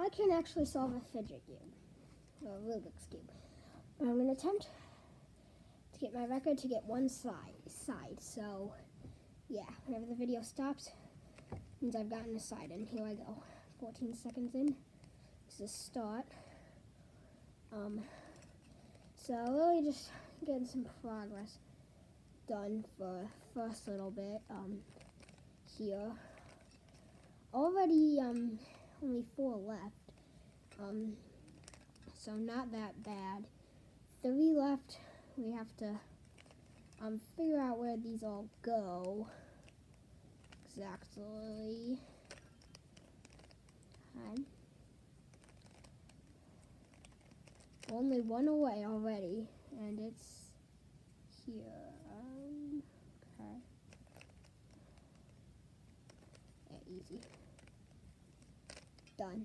I can actually solve a Fidget cube, or a Rubik's cube. But I'm going to attempt to get my record to get one side. So, yeah, whenever the video stops, means I've gotten a side. And here I go. 14 seconds in. This is start. So really just getting some progress done for first little bit. Here. Already only 4 left. So not that bad. 3 left. We have to figure out where these all go exactly. Okay. Only 1 away already, and it's here. Okay. Yeah, easy. Done.